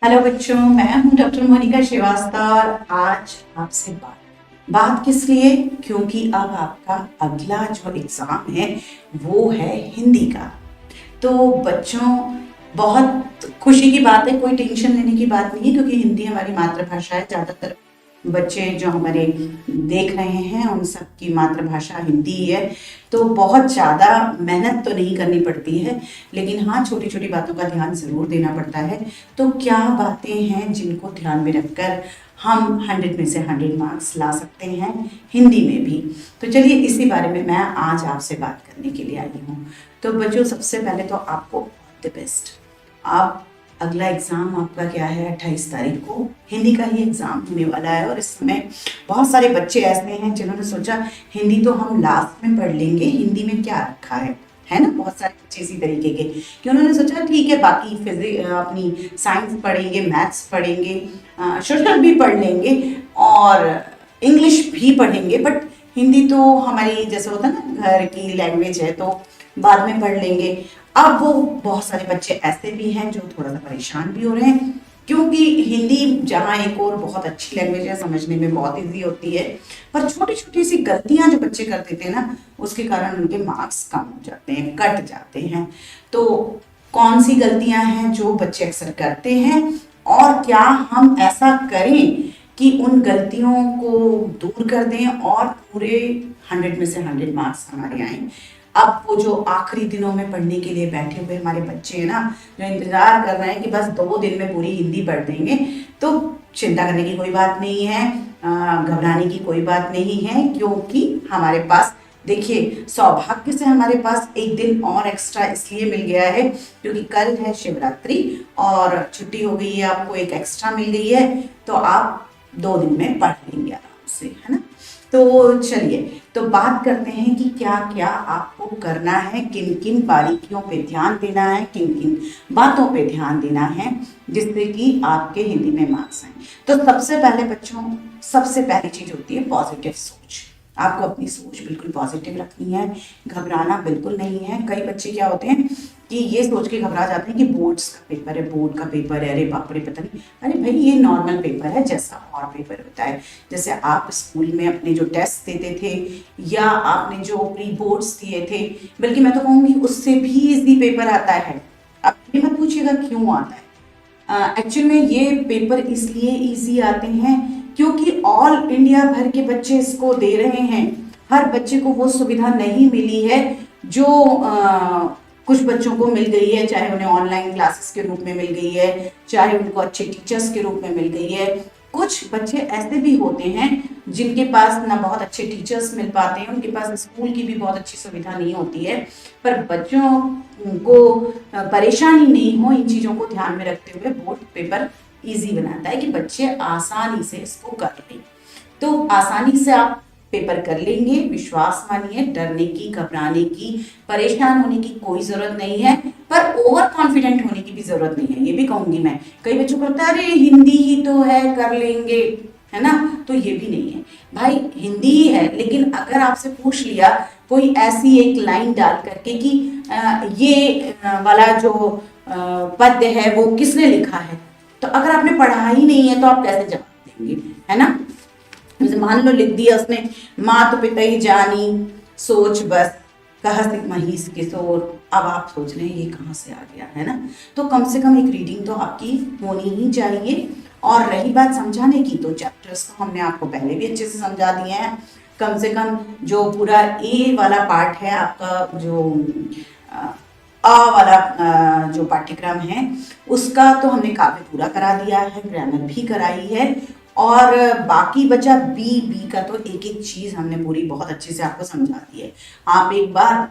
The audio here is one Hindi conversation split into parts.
हेलो बच्चों, मैं हूं डॉक्टर मोनिका श्रीवास्तव और आज आपसे बात किस लिए? क्योंकि अब आपका अगला जो एग्ज़ाम है वो है हिंदी का। तो बच्चों, बहुत खुशी की बात है, कोई टेंशन लेने की बात नहीं है क्योंकि हिंदी हमारी मातृभाषा है। ज़्यादातर बच्चे जो हमारे देख रहे हैं उन सब की मातृभाषा हिंदी है, तो बहुत ज़्यादा मेहनत तो नहीं करनी पड़ती है, लेकिन हाँ, छोटी छोटी बातों का ध्यान ज़रूर देना पड़ता है। तो क्या बातें हैं जिनको ध्यान में रखकर हम 100 में से 100 मार्क्स ला सकते हैं हिंदी में भी? तो चलिए इसी बारे में मैं आज आपसे बात करने के लिए आई हूँ। तो बच्चों, सबसे पहले तो आपको ऑल द बेस्ट। आप अगला एग्ज़ाम आपका क्या है, 28 तारीख को हिंदी का ही एग्ज़ाम होने वाला है। और इस समय बहुत सारे बच्चे ऐसे हैं जिन्होंने सोचा हिंदी तो हम लास्ट में पढ़ लेंगे, हिंदी में क्या रखा है ना। बहुत सारे बच्चे इसी तरीके के कि उन्होंने सोचा ठीक है, बाकी अपनी साइंस पढ़ेंगे, मैथ्स पढ़ेंगे, सोशल भी पढ़ लेंगे और इंग्लिश भी पढ़ेंगे, बट हिंदी तो हमारी जैसे होता है ना, घर की लैंग्वेज है, तो बाद में पढ़ लेंगे। अब वो बहुत सारे बच्चे ऐसे भी हैं जो थोड़ा सा परेशान भी हो रहे हैं क्योंकि हिंदी जहाँ एक और बहुत अच्छी लैंग्वेज है, समझने में बहुत इजी होती है, पर छोटी छोटी सी गलतियां जो बच्चे कर देते हैं ना, उसके कारण उनके मार्क्स कम हो जाते हैं, कट जाते हैं। तो कौन सी गलतियां हैं जो बच्चे अक्सर करते हैं और क्या हम ऐसा करें कि उन गलतियों को दूर कर दें और पूरे 100 में से 100 मार्क्स हमारे आए? अब वो जो आखिरी दिनों में पढ़ने के लिए बैठे हुए हमारे बच्चे हैं ना, जो इंतजार कर रहे हैं कि बस 2 दिन में पूरी हिंदी पढ़ देंगे, तो चिंता करने की कोई बात नहीं है, घबराने की कोई बात नहीं है, क्योंकि हमारे पास देखिए, सौभाग्य से हमारे पास एक दिन और एक्स्ट्रा इसलिए मिल गया है क्योंकि कल है शिवरात्रि और छुट्टी हो गई है, आपको एक एक्स्ट्रा मिल गई है, तो आप 2 दिन में पढ़ लेंगे आराम से, है ना। तो चलिए, तो बात करते हैं कि क्या क्या आपको करना है, किन किन बारीकियों पे ध्यान देना है, किन किन बातों पे ध्यान देना है जिससे कि आपके हिंदी में मार्क्स आए। तो सबसे पहले बच्चों, सबसे पहली चीज होती है पॉजिटिव सोच। आपको अपनी सोच बिल्कुल पॉजिटिव रखनी है, घबराना बिल्कुल नहीं है। कई बच्चे क्या होते हैं कि ये सोच के घबरा जाते हैं कि बोर्ड्स का पेपर है, बोर्ड का पेपर है, अरे बाप रे पता नहीं। अरे भाई, ये नॉर्मल पेपर है जैसा और पेपर होता है। जैसे आप स्कूल में अपने जो टेस्ट देते थे या आपने जो प्री बोर्ड्स दिए थे, बल्कि मैं तो कहूँगी उससे भी इजी पेपर आता है। अब ये मत पूछिएगा क्यों आता है। एक्चुअल में ये पेपर इसलिए इजी आते हैं क्योंकि ऑल इंडिया भर के बच्चे इसको दे रहे हैं। हर बच्चे को वो सुविधा नहीं मिली है जो कुछ बच्चों को मिल गई है, चाहे उन्हें ऑनलाइन क्लासेस के रूप में मिल गई है, चाहे उनको अच्छे टीचर्स के रूप में मिल गई है। कुछ बच्चे ऐसे भी होते हैं जिनके पास ना बहुत अच्छे टीचर्स मिल पाते हैं, उनके पास स्कूल की भी बहुत अच्छी सुविधा नहीं होती है। पर बच्चों को परेशानी नहीं हो, इन चीज़ों को ध्यान में रखते हुए बोर्ड पेपर इजी बनाता है कि बच्चे आसानी से इसको कर लें। तो आसानी से आप पेपर कर लेंगे, विश्वास मानिए, डरने की, घबराने की, परेशान होने की कोई जरूरत नहीं है, पर ओवर कॉन्फिडेंट होने की भी जरूरत नहीं है, ये भी कहूंगी मैं। कई बच्चों को लगता है अरे हिंदी ही तो है, कर लेंगे, है ना। तो ये भी नहीं है भाई, हिंदी ही है, लेकिन अगर आपसे पूछ लिया कोई ऐसी एक लाइन डाल करके कि ये वाला जो पद्य है वो किसने लिखा है, तो अगर आपने पढ़ा ही नहीं है तो आप कैसे जवाब देंगे, है ना। जैसे मान लो लिख दिया उसने, मात पितई जानी सोच बस कहत महिष किशोर। अब आप सोच रहे हैं ये कहाँ से आ गया, है ना। तो कम से कम एक रीडिंग तो आपकी होनी ही चाहिए। और रही बात समझाने की, तो चैप्टर्स तो हमने आपको पहले भी अच्छे से समझा दिए हैं। कम से कम जो पूरा ए वाला पार्ट है आपका, जो वाला जो पाठ्यक्रम है उसका तो हमने काफी पूरा करा दिया है, ग्रामर भी कराई है, और बाकी बचा बी का तो एक एक चीज हमने पूरी बहुत अच्छे से आपको समझा दी है। आप एक बार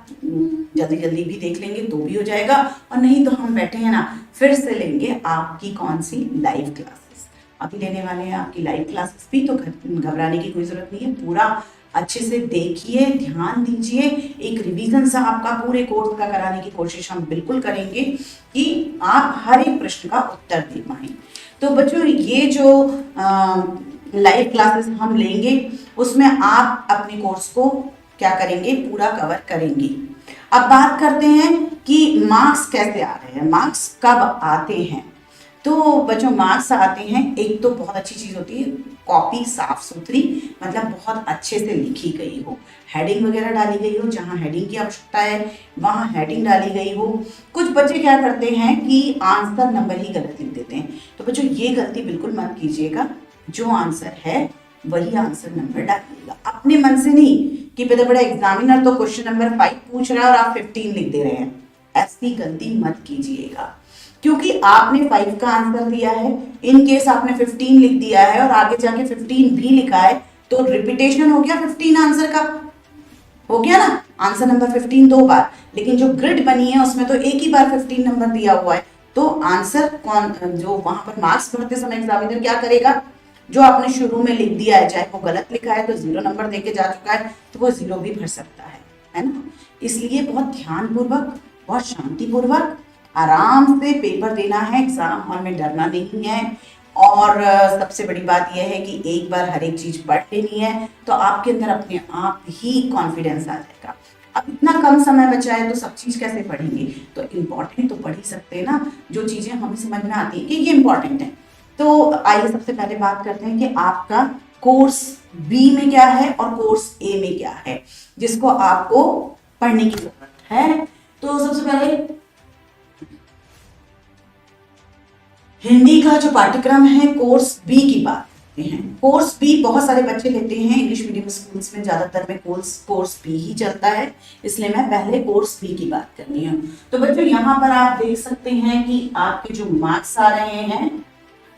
जल्दी जल्दी भी देख लेंगे तो भी हो जाएगा, और नहीं तो हम बैठे हैं ना, फिर से लेंगे आपकी कौन सी लाइव क्लासेस अभी लेने वाले हैं, आपकी लाइव क्लासेस भी। तो घबराने की कोई जरूरत नहीं है, पूरा अच्छे से देखिए, ध्यान दीजिए। एक रिवीजन सा आपका पूरे कोर्स का कराने की कोशिश हम बिल्कुल करेंगे कि आप हर एक प्रश्न का उत्तर दे पाएं। तो बच्चों, ये जो लाइव क्लासेस हम लेंगे उसमें आप अपने कोर्स को क्या करेंगे, पूरा कवर करेंगे। अब बात करते हैं कि मार्क्स कैसे आ रहे हैं, मार्क्स कब आते हैं। तो बच्चों मार्क्स आते हैं, एक तो बहुत अच्छी चीज़ होती है कॉपी साफ सुथरी, मतलब बहुत अच्छे से लिखी गई हो, हेडिंग वगैरह डाली गई हो, जहाँ हेडिंग की आवश्यकता है वहाँ हेडिंग डाली गई हो। कुछ बच्चे क्या करते हैं कि आंसर नंबर ही गलत लिख देते हैं, तो बच्चों ये गलती बिल्कुल मत कीजिएगा, जो आंसर है वही आंसर नंबर डालिएगा, अपने मन से नहीं कि पता बड़ा एग्जामिनर तो क्वेश्चन नंबर 5 पूछ रहा है और आप 15 लिख दे रहे हैं, ऐसी गलती मत कीजिएगा, क्योंकि आपने 5 का आंसर दिया है, इन केस आपने 15 लिख दिया है और आगे जाके 15 भी लिखा है, तो रिपीटेशन हो गया 15 आंसर का, हो गया ना, आंसर नंबर 15 2 बार, लेकिन जो ग्रिड बनी है उसमें तो एक ही बार 15 नंबर दिया हुआ है, तो आंसर कौन, जो वहां पर मार्क्स भरते समय एग्जामिनर क्या करेगा, जो आपने शुरू में लिख दिया है चाहे वो गलत लिखा है तो 0 नंबर देके जा चुका है, तो वो 0 भी भर सकता है ना। इसलिए बहुत ध्यानपूर्वक, बहुत शांतिपूर्वक, आराम से पेपर देना है, एग्जाम हॉल में डरना नहीं है। और सबसे बड़ी बात यह है कि एक बार हर एक चीज पढ़ लेनी है, तो आपके अंदर अपने आप ही कॉन्फिडेंस आ जाएगा। अब इतना कम समय बचा है तो सब चीज कैसे पढ़ेंगे, तो इम्पोर्टेंट तो पढ़ ही सकते हैं ना, जो चीजें हमें समझ में आती है कि ये इम्पोर्टेंट है। तो आइए सबसे पहले बात करते हैं कि आपका कोर्स बी में क्या है और कोर्स ए में क्या है, जिसको आपको पढ़ने की जरूरत है। तो सबसे पहले हिंदी का जो पाठ्यक्रम है कोर्स बी की बात करते हैं। कोर्स बी बहुत सारे बच्चे लेते हैं, इंग्लिश मीडियम स्कूल्स में ज्यादातर में कोर्स बी ही चलता है, इसलिए मैं पहले कोर्स बी की बात करनी हूँ। तो बच्चों यहाँ पर आप देख सकते हैं कि आपके जो मार्क्स आ रहे हैं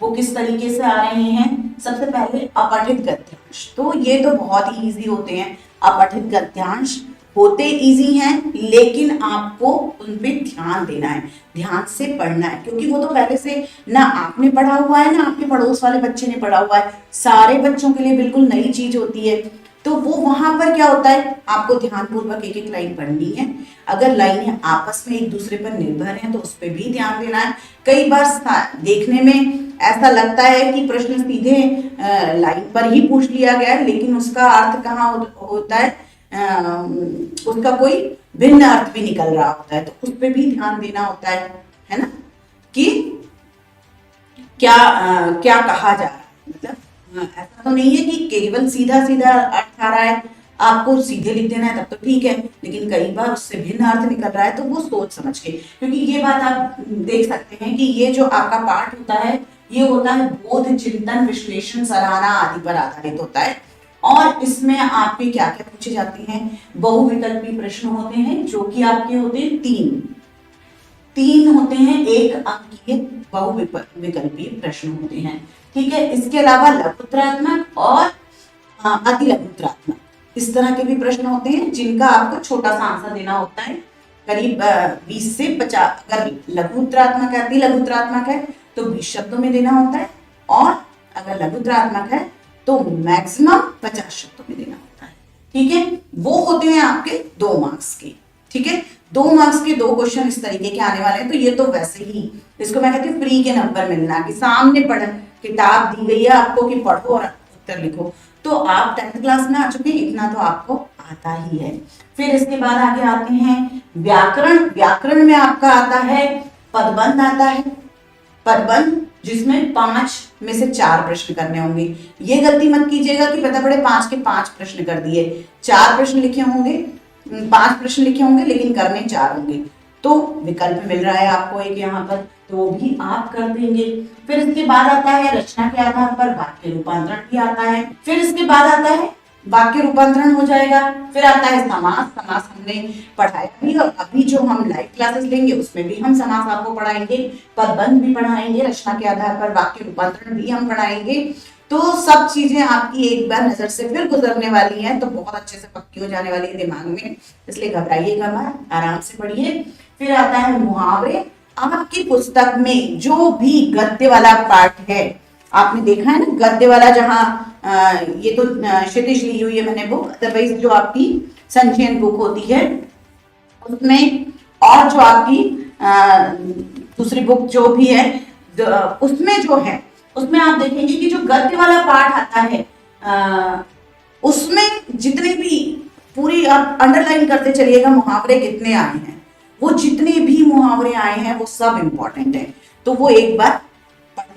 वो किस तरीके से आ रहे हैं। सबसे पहले अपठित गद्यांश, तो ये तो बहुत ही इजी होते हैं, अपठित गद्यांश होते इजी हैं, लेकिन आपको उन पे ध्यान देना है, ध्यान से पढ़ना है, क्योंकि वो तो पहले से ना आपने पढ़ा हुआ है ना आपके पड़ोस वाले बच्चे ने पढ़ा हुआ है, सारे बच्चों के लिए बिल्कुल नई चीज होती है। तो वो वहां पर क्या होता है, आपको ध्यानपूर्वक एक एक लाइन पढ़नी है, अगर लाइनें आपस में एक दूसरे पर निर्भर हैं तो उस पर भी ध्यान देना है। कई बार देखने में ऐसा लगता है कि प्रश्न सीधे लाइन पर ही पूछ लिया गया है, लेकिन उसका अर्थ कहाँ होता है, उसका कोई भिन्न अर्थ भी निकल रहा होता है, तो उस पर भी ध्यान देना होता है ना, कि क्या क्या कहा जा रहा है, मतलब ऐसा तो नहीं है कि केवल सीधा सीधा अर्थ आ रहा है आपको सीधे लिख देना है तब तो ठीक है, लेकिन कई बार उससे भिन्न अर्थ निकल रहा है तो वो सोच समझ के, क्योंकि ये बात आप देख सकते हैं कि ये जो आपका पाठ होता है ये होता है बोध चिंतन विश्लेषण सराहना आदि पर आधारित होता है, और इसमें आपके क्या क्या पूछे जाते हैं, बहुविकल्पी प्रश्न होते हैं जो कि आपके होते हैं तीन होते हैं, एक अंकीय बहुविकल्पी प्रश्न होते हैं, ठीक है। इसके अलावा लघुत्तरात्मक और अति लघुत्तरात्मक इस तरह के भी प्रश्न होते हैं, जिनका आपको छोटा सा आंसर देना होता है, करीब 20 से 50, अगर लघुत्तरात्मक है अति लघुत्तरात्मक है तो 20 शब्दों में देना होता है, और अगर लघुत्तरात्मक है तो मैक्सिमम 50 शब्दों में देना होता है, ठीक है। वो होते हैं आपके 2 मार्क्स के, ठीक है, 2 मार्क्स के 2 क्वेश्चन इस तरीके के आने वाले हैं। तो ये तो वैसे ही, इसको मैं कहती हूँ फ्री के नंबर मिलना, कि सामने पढ़ किताब दी गई है आपको कि पढ़ो और उत्तर लिखो, तो आप 10th क्लास में आ चुके हैं, इतना तो आपको आता ही है। फिर इसके बाद आगे आते हैं व्याकरण। व्याकरण में आपका आता है पदबंध आता है, पदबंध जिसमें 5 में से 4 प्रश्न करने होंगे। ये गलती मत कीजिएगा कि पता पड़े 5 के 5 प्रश्न कर दिए, 4 प्रश्न लिखे होंगे, 5 प्रश्न लिखे होंगे लेकिन करने 4 होंगे, तो विकल्प मिल रहा है आपको एक यहाँ पर, तो वो भी आप कर देंगे। फिर इसके बाद आता है रचना के आधार पर वाक्य रूपांतरण भी आता है, फिर इसके बाद आता है वाक्य रूपांतरण हो जाएगा, फिर आता है समास। समास हमने पढ़ाया भी, और अभी जो हम लाइव क्लासेस लेंगे उसमें भी हम समास आपको पढ़ाएंगे, पदबंध भी पढ़ाएंगे, रचना के आधार पर वाक्य रूपांतरण भी हम पढ़ाएंगे। तो सब चीजें आपकी एक बार नजर से फिर गुजरने वाली हैं, तो बहुत अच्छे से पक्की हो जाने वाली है दिमाग में, इसलिए घबराइएगा मत, आराम से पढ़िए। फिर आता है मुहावरे। आपकी पुस्तक में जो भी गद्य वाला पार्ट है, आपने देखा है ना गद्य वाला, जहाँ ये तो क्षितिज ली हुई है मैंने बुक, अदरवाइज जो आपकी संचयन बुक होती है उसमें, और जो आपकी दूसरी बुक जो भी है उसमें जो है, उसमें आप देखेंगे कि जो गद्य वाला पार्ट आता है उसमें जितने भी, पूरी आप अंडरलाइन करते चलिएगा मुहावरे कितने आए हैं, वो जितने भी मुहावरे आए हैं वो सब इंपॉर्टेंट है, तो वो एक बार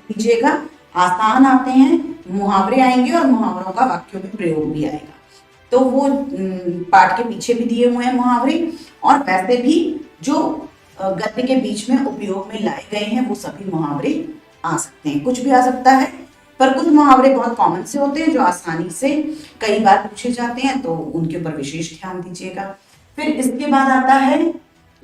लीजिएगा, आसान आते हैं, मुहावरे आएंगे और मुहावरों का वाक्यों में प्रयोग भी आएगा। तो वो पाठ के पीछे भी दिए हुए हैं मुहावरे, और वैसे भी जो गद्य के बीच में उपयोग में लाए गए हैं वो सभी मुहावरे आ सकते हैं। कुछ भी आ सकता है, पर कुछ मुहावरे बहुत कॉमन से होते हैं जो आसानी से कई बार पूछे जाते हैं, तो उनके ऊपर विशेष ध्यान दीजिएगा। फिर इसके बाद आता है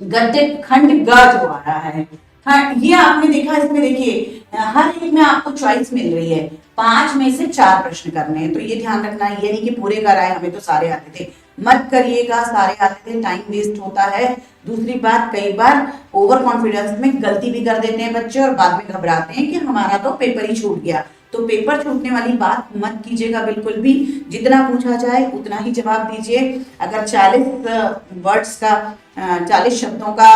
गद्य खंड ग जो आ रहा है। हाँ, ये आपने देखा, इसमें देखिए हर एक में आपको चॉइस मिल रही है, 5 में से 4 प्रश्न करने हैं। तो ये ध्यान रखना, ये नहीं कि पूरे कराए, हमें तो सारे आते थे, मत करिएगा, सारे आते थे, टाइम वेस्ट होता है। दूसरी बात, कई बार ओवर कॉन्फिडेंस में गलती भी कर देते हैं बच्चे और बाद में घबराते हैं कि हमारा तो पेपर ही छूट गया। तो पेपर छूटने वाली बात मत कीजिएगा बिल्कुल भी, जितना पूछा जाए उतना ही जवाब दीजिए। अगर 40 वर्ड्स का 40 शब्दों का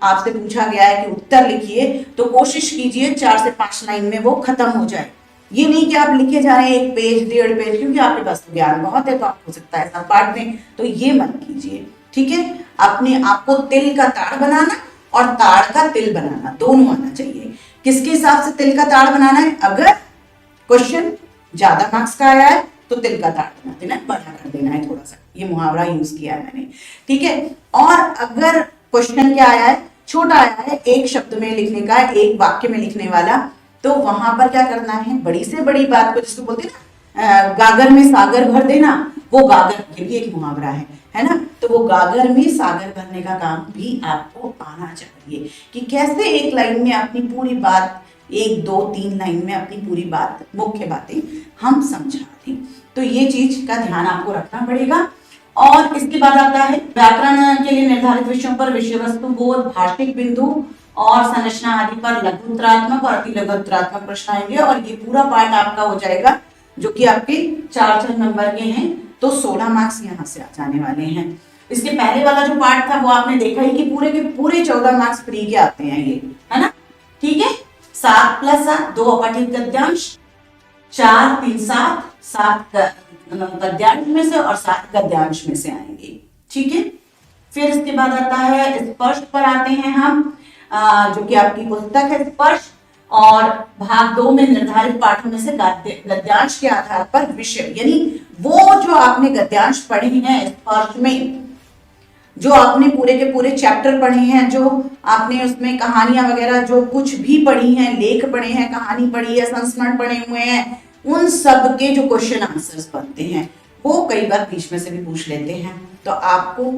आपसे पूछा गया है कि उत्तर लिखिए, तो कोशिश कीजिए 4 से 5 लाइन में वो खत्म हो जाए। ये नहीं कि आप लिखे जा रहे हैं 1 पेज 1.5 पेज, क्योंकि आपके पास तो ज्ञान बहुत है तो आप हो सकता है सब पाठ में, तो ये मत कीजिए। ठीक है, अपने आपको तिल का ताड़ बनाना और ताड़ का तिल बनाना दोनों आना चाहिए। किसके हिसाब से तिल का ताड़ बनाना है? अगर क्वेश्चन ज्यादा मार्क्स का आया है तो तिल का ताड़ बना देना है, बड़ा कर देना है थोड़ा सा, ये मुहावरा यूज किया है मैंने। ठीक है, और अगर क्वेश्चन क्या आया है, छोटा आया है, 1 शब्द में लिखने का, 1 वाक्य में लिखने वाला, तो वहां पर क्या करना है, बड़ी से बड़ी बात को, जिसको बोलते हैं ना गागर में सागर भर देना, वो गागर, ये भी एक मुहावरा है ना, तो वो गागर में सागर भरने का काम भी आपको आना चाहिए कि कैसे एक लाइन में अपनी पूरी बात, 1 2 3 लाइन में अपनी पूरी बात, मुख्य बातें हम समझा दें। तो ये चीज का ध्यान आपको रखना पड़ेगा। और इसके बाद आता है व्याकरण के लिए निर्धारित विषयों पर विषय वस्तु बोध, भाषिक बिंदु और संरचना आदि पर लघु उत्तरात्मक और अति लघु उत्तरात्मक प्रश्न आएंगे, और ये पूरा पार्ट आपका हो जाएगा, जो कि आपके 4 नंबर के हैं, तो 16 मार्क्स यहाँ से आ जाने वाले हैं। इसके पहले वाला जो पार्ट था वो आपने देखा ही कि पूरे के पूरे 14 मार्क्स फ्री के आते हैं ये, है ना। ठीक है, 7 + 7 2 अपठित गद्यांश, 4 3 7 7 गद्यांश में से और 7 गद्यांश में से आएंगे। ठीक है, फिर इसके बाद आता है स्पर्श पर आते हैं हम, जो कि आपकी पुस्तक है स्पर्श, और भाग 2 में निर्धारित पाठों में से गद्यांश के आधार पर विषय, यानी वो जो आपने गद्यांश पढ़े हैं स्पर्श में, जो आपने पूरे के पूरे चैप्टर पढ़े हैं, जो आपने उसमें कहानियां वगैरह जो कुछ भी पढ़ी हैं, लेख पढ़े हैं, कहानी पढ़ी है, संस्मरण पढ़े हुए हैं, उन सब के जो क्वेश्चन आंसर्स बनते हैं वो कई बार बीच में से भी पूछ लेते हैं। तो आपको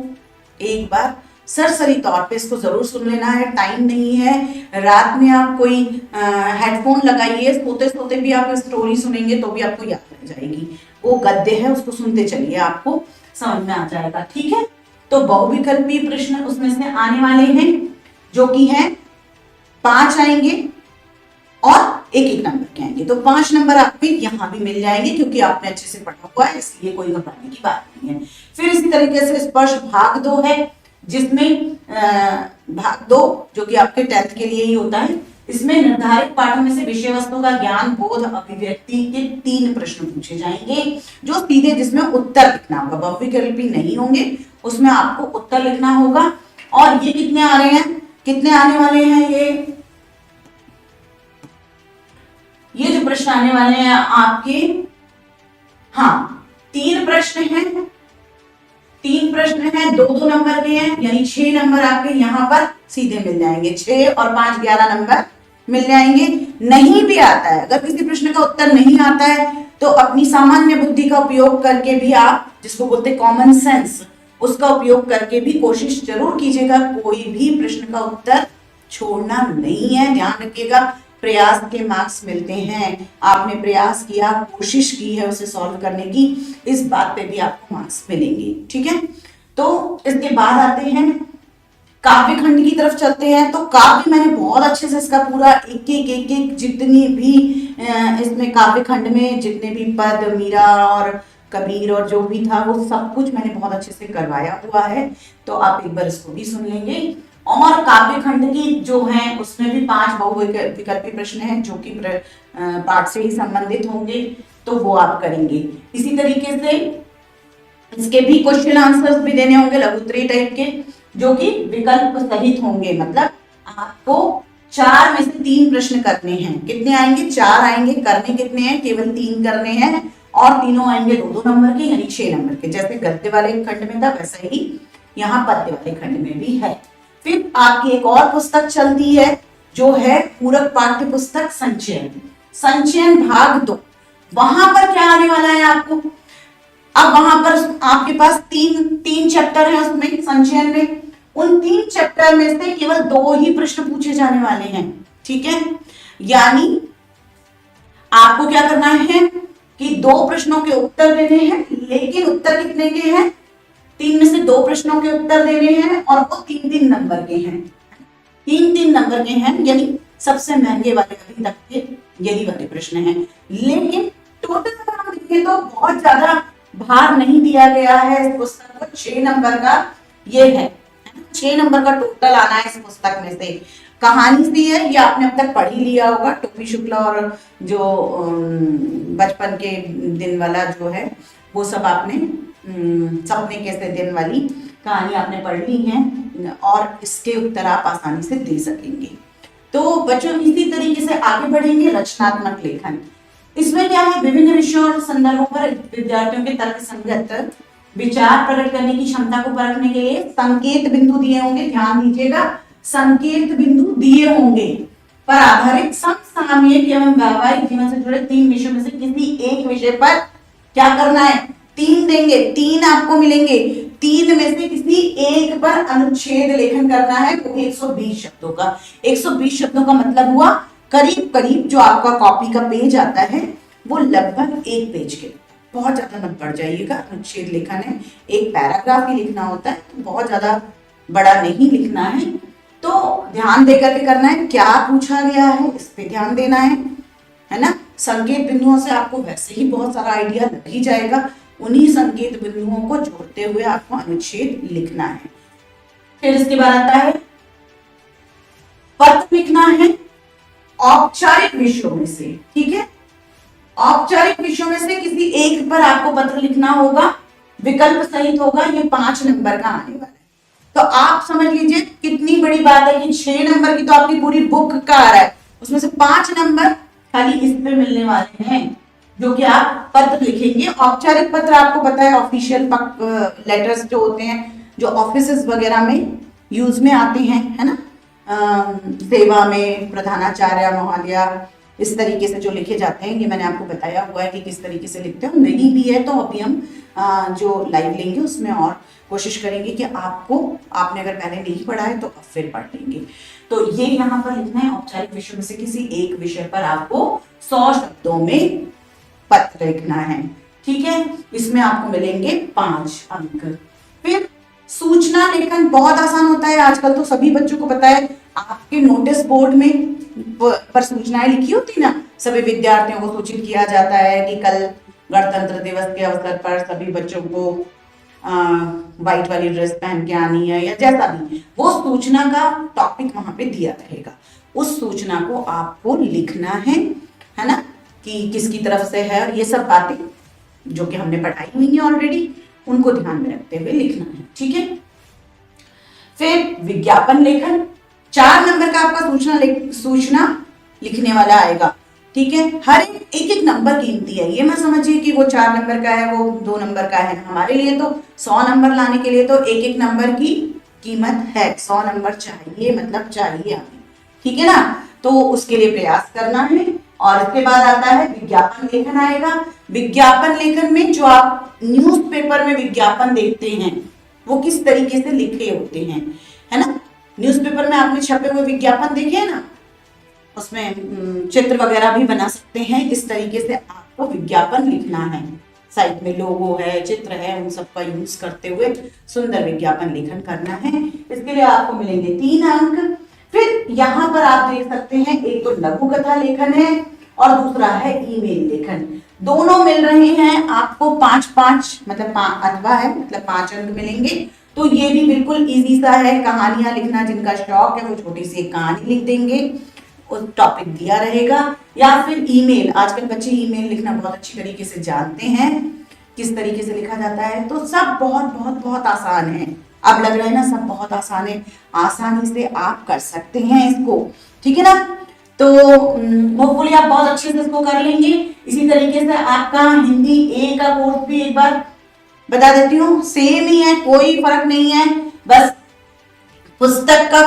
एक बार सरसरी तौर पे इसको जरूर सुन लेना है, टाइम नहीं है, रात में आप कोई हेडफोन लगाइए, सोते सोते भी आप स्टोरी सुनेंगे तो भी आपको याद रह जाएगी। वो गद्य है, उसको सुनते चलिए, आपको समझ में आ जाएगा। ठीक है, तो बहुविकल्पी प्रश्न उसमें से आने वाले हैं, जो कि हैं 5 आएंगे और 1 नंबर के आएंगे, तो 5 नंबर आपको यहाँ भी मिल जाएंगे, क्योंकि आपने अच्छे से पढ़ा हुआ है, इसलिए कोई घबराने की बात नहीं है। फिर इसी तरीके से स्पर्श भाग 2 है, जिसमें भाग 2 जो कि आपके 10th के लिए ही होता है, इसमें निर्धारित पाठों में से विषय वस्तु का ज्ञान, बोध, अभिव्यक्ति के 3 प्रश्न पूछे जाएंगे, जो सीधे जिसमें उत्तर लिखना होगा, बहुविकल्पी नहीं होंगे, उसमें आपको उत्तर लिखना होगा। और ये कितने आ रहे हैं, कितने आने वाले हैं, ये जो प्रश्न आने वाले हैं आपके, हाँ 3 प्रश्न हैं, 3 प्रश्न हैं, 2-2 नंबर के हैं, यानी 6 नंबर आपके यहाँ पर सीधे मिल जाएंगे, 6 और 5 11 नंबर मिल जाएंगे। नहीं भी आता है, अगर किसी प्रश्न का उत्तर नहीं आता है, तो अपनी सामान्य बुद्धि का उपयोग करके भी आप, जिसको बोलते हैं कॉमन सेंस, उसका उपयोग करके भी कोशिश जरूर कीजिएगा, कोई भी प्रश्न का उत्तर छोड़ना नहीं है। ध्यान रखिएगा, प्रयास के मार्क्स मिलते हैं, आपने प्रयास किया, कोशिश की है उसे सॉल्व करने की, इस बात पे भी आपको मार्क्स मिलेंगे। ठीक है, तो इसके बाद आते हैं काव्य खंड की तरफ चलते हैं। तो काव्य मैंने बहुत अच्छे से इसका पूरा एक जितनी भी इसमें काव्य खंड में जितने भी पद, मीरा और कबीर और जो भी था, वो सब कुछ मैंने बहुत अच्छे से करवाया हुआ है, तो आप एक बार इसको भी सुन लेंगे। और काव्य खंड की जो है उसमें भी 5 बहुविकल्पी प्रश्न हैं, जो कि पाठ से ही संबंधित होंगे, तो वो आप करेंगे। इसी तरीके से इसके भी क्वेश्चन आंसर्स भी देने होंगे लघुत्तरीय टाइप के, जो कि विकल्प सहित होंगे, मतलब आपको 4 में से 3 प्रश्न करने हैं। कितने आएंगे? 4 आएंगे। करने कितने हैं? केवल 3 करने हैं और तीनों आएंगे 2-2 नंबर के, यानी 6 नंबर के। जैसे गद्य वाले खंड में था वैसा ही यहाँ पद्य वाले खंड में भी है। फिर आपकी एक और पुस्तक चलती है जो है पूरक पाठ्य पुस्तक संचयन, संचयन भाग 2। वहां पर क्या आने वाला है आपको? अब वहां पर आपके पास तीन चैप्टर है उसमें, संचयन में। उन 3 चैप्टर में से केवल 2 ही प्रश्न पूछे जाने वाले हैं। ठीक है, यानी आपको क्या करना है कि 2 प्रश्नों के उत्तर देने हैं, लेकिन उत्तर कितने के हैं? 3 में से 2 प्रश्नों के उत्तर देने हैं और वो 3-3 नंबर के हैं। 3-3 नंबर के हैं, यानी सबसे महंगे वाले अभी तक के यही वाले प्रश्न हैं। लेकिन टोटल अगर हम देखें तो बहुत ज्यादा भार नहीं दिया गया है इस पुस्तक को। 6 नंबर का ये है, 6 नंबर का टोटल आना है इस पुस्तक में से। कहानी सी है, ये आपने अब तक पढ़ ही लिया होगा। टोपी शुक्ला और जो बचपन के दिन वाला जो है वो सब आपने सपने कैसे दिन वाली कहानी आपने पढ़ ली है और इसके उत्तर आप आसानी से दे सकेंगे। तो बच्चों इसी तरीके से आगे बढ़ेंगे। रचनात्मक लेखन, इसमें क्या है? विभिन्न विषयों और संदर्भों पर विद्यार्थियों के तर्क संगत विचार प्रकट करने की क्षमता को परखने के लिए संकेत बिंदु दिए होंगे। ध्यान दीजिएगा, संकेत बिंदु दिए होंगे पर आधारित समसामयिक एवं व्यावहारिक जीवन से जुड़े 3 विषयों में से किसी एक विषय पर क्या करना है? 3 देंगे, 3 आपको मिलेंगे। 3 में से किसी एक पर अनुच्छेद लेखन करना है, वो 120 शब्दों का। 120 शब्दों का मतलब हुआ करीब करीब जो आपका कॉपी का पेज आता है वो लगभग 1 पेज के। बहुत ज्यादा मत बढ़ जाइएगा, अनुच्छेद लेखन है, एक पैराग्राफ ही लिखना होता है, तो बहुत ज्यादा बड़ा नहीं लिखना है। तो ध्यान देकर के करना है, क्या पूछा गया है इस पे ध्यान देना है ना। संकेत बिंदुओं से आपको वैसे ही बहुत सारा आइडिया लग ही जाएगा। उन्हीं संकेत बिंदुओं को जोड़ते हुए आपको अनुच्छेद लिखना है। फिर इसके बाद आता है पत्र लिखना है औपचारिक विषयों में से। ठीक है, औपचारिक विषयों में से किसी एक पर आपको पत्र लिखना होगा, विकल्प सहित होगा। ये 5 नंबर का आने वाला है। तो आप समझ लीजिए कितनी बड़ी बात है कि 6 नंबर की तो आपकी पूरी बुक का आ रहा है, उसमें से 5 नंबर खाली इस पे मिलने वाले हैं जो कि आप पत्र लिखेंगे। औपचारिक पत्र आपको पता है ऑफिशियल लेटर्स जो होते हैं, जो ऑफिसेस वगैरह में यूज में आते हैं, है ना। सेवा में प्रधानाचार्य महोदय इस तरीके से जो लिखे जाते हैं, ये मैंने आपको बताया हुआ है कि किस तरीके से लिखते हो। नहीं भी है तो अभी हम जो लाइव लेंगे उसमें और कोशिश करेंगे कि आपने अगर पहले नहीं पढ़ा है तो अब फिर पढ़ लेंगे। तो ये यहाँ पर लिखना है औपचारिक विषय में से किसी एक विषय पर आपको 100 शब्दों में पत्र लिखना है। ठीक है, इसमें आपको मिलेंगे 5 अंक। फिर सूचना लेखन बहुत आसान होता है, आजकल तो सभी बच्चों को पता है। आपके नोटिस बोर्ड में पर सूचनाएं लिखी होती ना, सभी विद्यार्थियों को सूचित किया जाता है कि कल गणतंत्र दिवस के अवसर पर सभी बच्चों को व्हाइट वाली ड्रेस पहन के आनी है, या जैसा भी वो सूचना का टॉपिक वहां पे दिया रहेगा। उस सूचना को आपको लिखना है ना, कि किसकी तरफ से है, और ये सब बातें जो कि हमने पढ़ाई हुई है ऑलरेडी, उनको ध्यान में रखते हुए लिखना है। ठीक है, फिर विज्ञापन लेखन 4 नंबर का आपका सूचना लिखने वाला आएगा। ठीक है, हर एक नंबर कीमती है, ये मत समझिए कि वो 4 नंबर का है वो 2 नंबर का है। हमारे लिए तो 100 नंबर लाने के लिए तो एक नंबर की कीमत है, 100 नंबर चाहिए, मतलब चाहिए हमें। ठीक है ना, तो उसके लिए प्रयास करना है। और इसके बाद आता है विज्ञापन लेखन आएगा। विज्ञापन लेखन में जो आप न्यूज़पेपर में विज्ञापन देखते हैं वो किस तरीके से लिखे होते हैं, है ना। न्यूज़पेपर में आपने छपे हुए विज्ञापन देखे हैं ना, उसमें चित्र वगैरह भी बना सकते हैं। इस तरीके से आपको विज्ञापन लिखना है, साइड में लोगो है, चित्र है, उन सब का यूज करते हुए सुंदर विज्ञापन लेखन करना है। इसके लिए आपको मिलेंगे 3 अंक। फिर यहाँ पर आप देख सकते हैं, एक तो लघु कथा लेखन है और दूसरा है ईमेल लेखन। दोनों मिल रहे हैं आपको 5-5 मतलब अथवा है, मतलब 5 अंक मिलेंगे। तो ये भी बिल्कुल इजी सा है। कहानियां लिखना जिनका शौक है वो छोटी सी एक कहानी लिख देंगे, उस टॉपिक दिया रहेगा। या फिर ईमेल, आजकल बच्चे ईमेल लिखना बहुत अच्छी तरीके से जानते हैं, किस तरीके से लिखा जाता है। तो सब बहुत बहुत बहुत आसान है। अब लग रहा है ना सब बहुत आसान है, आसानी से आप कर सकते हैं इसको। ठीक है ना। तो होपफुली आप बहुत अच्छे से इसको कर लेंगे। इसी तरीके से आपका हिंदी ए का कोर्स भी एक बार बता देती हूँ, सेम ही है, कोई फर्क नहीं है, बस पुस्तक का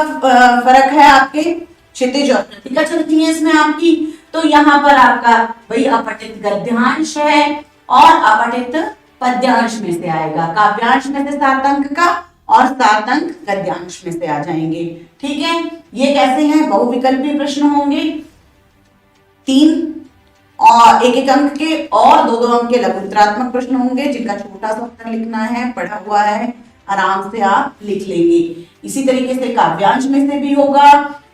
फर्क है। आपके क्षितिज और कृतिका चलती है इसमें आपकी। तो यहाँ पर आपका वही अपठित गद्यांश है और अपठित पद्यांश में से आएगा, काव्यांश में से 7 अंक का और 7 अंक गद्यांश में से आ जाएंगे। ठीक है, ये कैसे हैं, बहुविकल्पीय प्रश्न होंगे, 3 और 1-1 अंक के और 2-2 अंक के लघु उत्तरात्मक प्रश्न होंगे, जिनका छोटा सा उत्तर लिखना है, पढ़ा हुआ है, आराम से आप लिख लेंगे। इसी तरीके से काव्यांश में से भी होगा।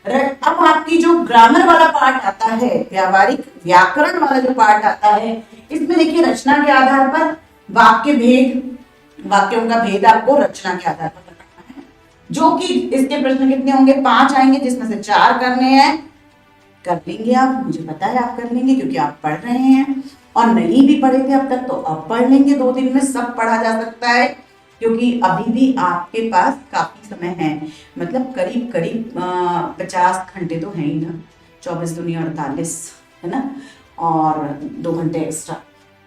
अब आपकी जो ग्रामर वाला पार्ट आता है, व्यावहारिक व्याकरण वाला जो पार्ट आता है, इसमें देखिए रचना के आधार पर वाक्य भेद, वाक्यों का भेद आपको रचना के आधार पर करना है, जो कि इसके प्रश्न कितने होंगे, 5 आएंगे, जिसमें से 4 करने हैं। कर लेंगे आप, मुझे पता है आप कर लेंगे, क्योंकि आप पढ़ रहे हैं, और नहीं भी पढ़े थे अब तक तो अब पढ़ लेंगे। 2 दिन में सब पढ़ा जा सकता है, क्योंकि अभी भी आपके पास काफी समय है, मतलब करीब करीब 50 घंटे तो है ही ना, 24 दूनी 48 है ना, और 2 घंटे एक्स्ट्रा,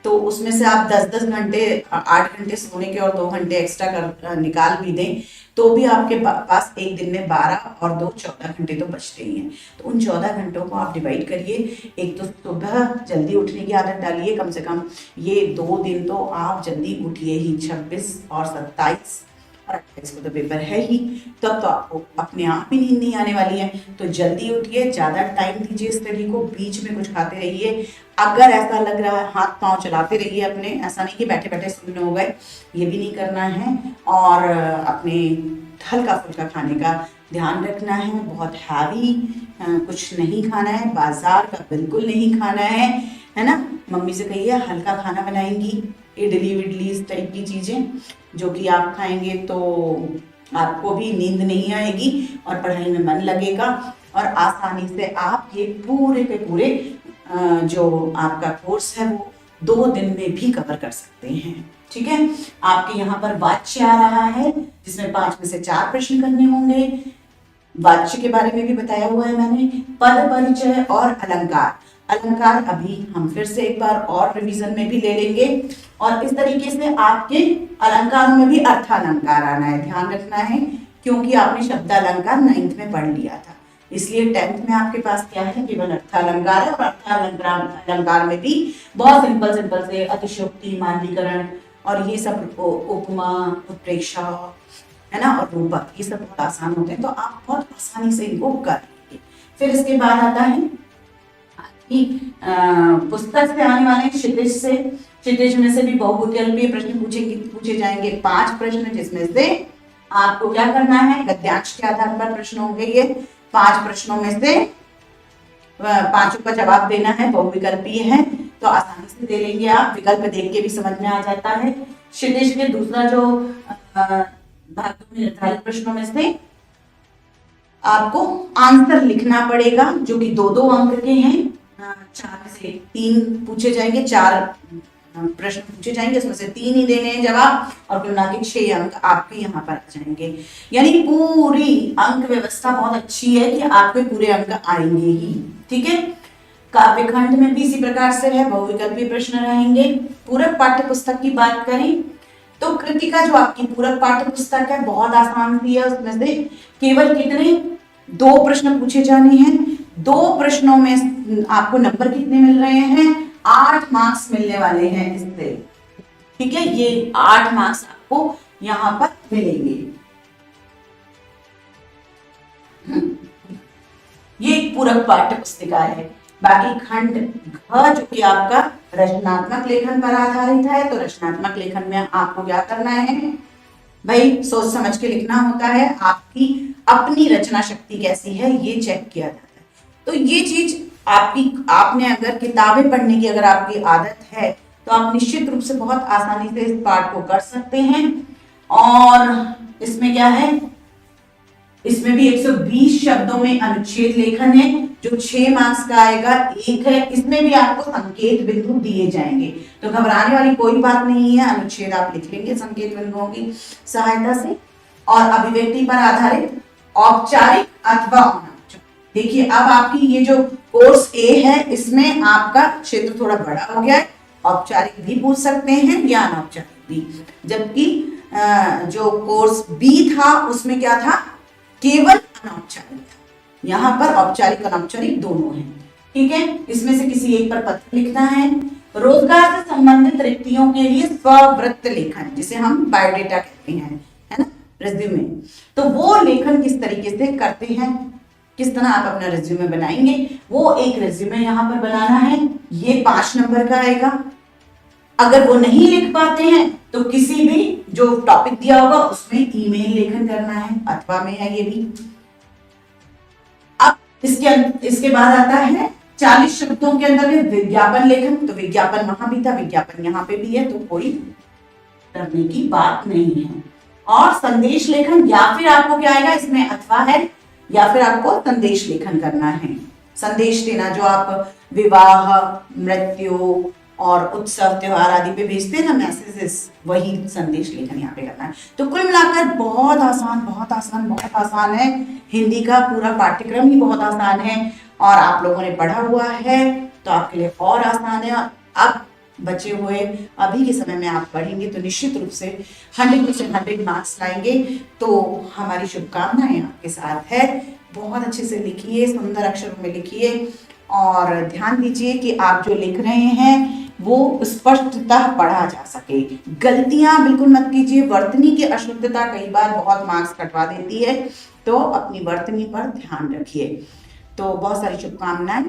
तो उसमें से आप 10-10 घंटे, 8 घंटे सोने के और 2 घंटे एक्स्ट्रा कर निकाल भी दें, तो भी आपके पास एक दिन में 12 और 2 14 घंटे तो बचते ही हैं। तो उन 14 घंटों को आप डिवाइड करिए। एक तो सुबह जल्दी उठने की आदत डालिए, कम से कम ये 2 दिन तो आप जल्दी उठिए ही, 26 और 27 और 28 को तो पेपर है ही, तब तो आपको अपने आप ही नींद नहीं आने वाली है। तो जल्दी उठिए, ज़्यादा टाइम दीजिए स्टडी को, बीच में कुछ खाते रहिए, अगर ऐसा लग रहा है हाथ पांव चलाते रहिए अपने, ऐसा नहीं कि बैठे बैठे सुनने हो गए, ये भी नहीं करना है। और अपने हल्का फुल्का खाने का ध्यान रखना है, बहुत हैवी कुछ नहीं खाना है, बाजार का बिल्कुल नहीं खाना है ना। मम्मी से कहिए हल्का खाना बनाएंगी, इडली विडली इस टाइप की चीज़ें जो कि आप खाएंगे तो आपको भी नींद नहीं आएगी और पढ़ाई में मन लगेगा, और आसानी से आप ये पूरे के पूरे जो आपका कोर्स है वो 2 दिन में भी कवर कर सकते हैं। ठीक है, आपके यहाँ पर वाच्य आ रहा है, जिसमें 5 में से 4 प्रश्न करने होंगे। वाच्य के बारे में भी बताया हुआ है मैंने, पद परिचय और अलंकार। अलंकार अभी हम फिर से एक बार और रिवीजन में भी ले लेंगे, और इस तरीके से आपके अलंकारों में भी अर्थालंकार आना है, ध्यान रखना है, क्योंकि आपने शब्दालंकार 9th में पढ़ लिया था, इसलिए 10th में आपके पास क्या है, केवल अर्थालंकार है। और अर्थालंकार में भी बहुत सिंपल सिंपल से अतिशयोक्ति, मानवीकरण और ये सब, उपमा, उत्प्रेक्षा है ना, और रूपक, ये सब बहुत आसान होते हैं, तो आप बहुत आसानी से इनको कर लेंगे। फिर इसके बाद आता है पुस्तक से आने वाले क्षितिज से। क्षितिज में से भी बहुविकल्पीय प्रश्न पूछे जाएंगे, 5 प्रश्न, जिसमें से आपको क्या करना है, गद्यांश के आधार पर प्रश्न होंगे ये। 5 प्रश्नों में से 5 का जवाब देना है, बहुविकल्पीय है तो आसानी से दे लेंगे आप, विकल्प देख के भी समझ में आ जाता है। क्षितिज के दूसरा जो भागों में निर्धारित प्रश्नों में से आपको आंसर लिखना पड़ेगा, जो कि 2-2 अंक के हैं। 4 में से 3 पूछे जाएंगे, 4 प्रश्न पूछे जाएंगे, उसमें से 3 ही देने हैं जवाब, और कुल मिला के 6 अंक आपके यहाँ पर आ जाएंगे। यानी पूरी अंक व्यवस्था बहुत अच्छी है कि आपके पूरे अंक आएंगे ही। ठीक है, काव्यखंड में भी इसी प्रकार से है, बहुविकल्पीय प्रश्न रहेंगे। पूरक पाठ्य पुस्तक की बात करें तो कृतिका जो आपकी पूरक पाठ्य पुस्तक है बहुत आसान सी है, उसमें से केवल कितने 2 प्रश्न पूछे जाने हैं। 2 प्रश्नों में आपको नंबर कितने मिल रहे हैं, 8 मार्क्स मिलने वाले हैं इससे। ठीक है, ये 8 मार्क्स आपको यहाँ पर मिलेंगे। ये एक पूरक पाठ्य पुस्तिका है। बाकी खंड घ जो कि आपका रचनात्मक लेखन पर आधारित है, तो रचनात्मक लेखन में आपको क्या करना है भाई, सोच समझ के लिखना होता है, आपकी अपनी रचना शक्ति कैसी है ये चेक किया जाता है। तो ये चीज आपने अगर किताबें पढ़ने की अगर आपकी आदत है तो आप निश्चित रूप से बहुत आसानी से इस पाठ को कर सकते हैं। और इसमें क्या है, इसमें भी 120 शब्दों में अनुच्छेद लेखन है जो 6 मार्क्स का आएगा। एक है, इसमें भी आपको संकेत बिंदु दिए जाएंगे, तो घबराने वाली कोई बात नहीं है, अनुच्छेद आप लिख लेंगे संकेत बिंदुओं की सहायता से। और अभिव्यक्ति पर आधारित औपचारिक अथवा अनौपचारिक, देखिए अब आपकी ये जो कोर्स ए है इसमें आपका क्षेत्र थोड़ा बड़ा हो गया है, औपचारिक भी पूछ सकते हैं या अनौपचारिक भी, जबकि जो कोर्स बी था उसमें क्या था, केवल अनौपचारिक था। यहाँ पर औपचारिक अनौपचारिक दोनों हैं। ठीक है, इसमें से किसी एक पर पत्र लिखना है। रोजगार से संबंधित रिक्तियों के लिए स्ववृत्त लेखन, जिसे हम बायोडेटा कहते हैं, है ना, रेज्यूमे, तो वो लेखन किस तरीके से करते हैं, किस तरह आप अपना रेज्यूमे बनाएंगे, वो एक रेज्यूमे यहाँ पर बनाना है। ये 5 नंबर का आएगा। अगर वो नहीं लिख पाते हैं तो किसी भी जो टॉपिक दिया होगा उसमें ईमेल लेखन करना है, अथवा में है ये भी। अब इसके बाद आता है 40 शब्दों के अंदर में विज्ञापन लेखन, तो विज्ञापन वहां भी था, विज्ञापन यहाँ पे भी है, तो कोई डरने की बात नहीं है। और संदेश लेखन, या फिर आपको क्या आएगा, इसमें अथवा है, या फिर आपको संदेश लेखन करना है, संदेश देना, जो आप विवाह, मृत्यु और उत्सव त्योहार आदि पे भेजते हैं ना मैसेजेस, वही संदेश लेखन यहाँ पे करना है। तो कुल मिलाकर बहुत आसान, बहुत आसान, बहुत आसान है। हिंदी का पूरा पाठ्यक्रम ही बहुत आसान है और आप लोगों ने पढ़ा हुआ है तो आपके लिए और आसान है। अब बचे हुए अभी के समय में आप पढ़ेंगे तो निश्चित रूप से 100% मार्क्स लाएंगे। तो हमारी शुभकामनाएं आपके साथ है। बहुत अच्छे से लिखिए, सुंदर अक्षरों में लिखिए और ध्यान दीजिए कि आप जो लिख रहे हैं वो स्पष्टतः पढ़ा जा सके। गलतियां बिल्कुल मत कीजिए। वर्तनी की अशुद्धता कई बार बहुत मार्क्स कटवा देती है, तो अपनी वर्तनी पर ध्यान रखिए। तो बहुत सारी शुभकामनाएं।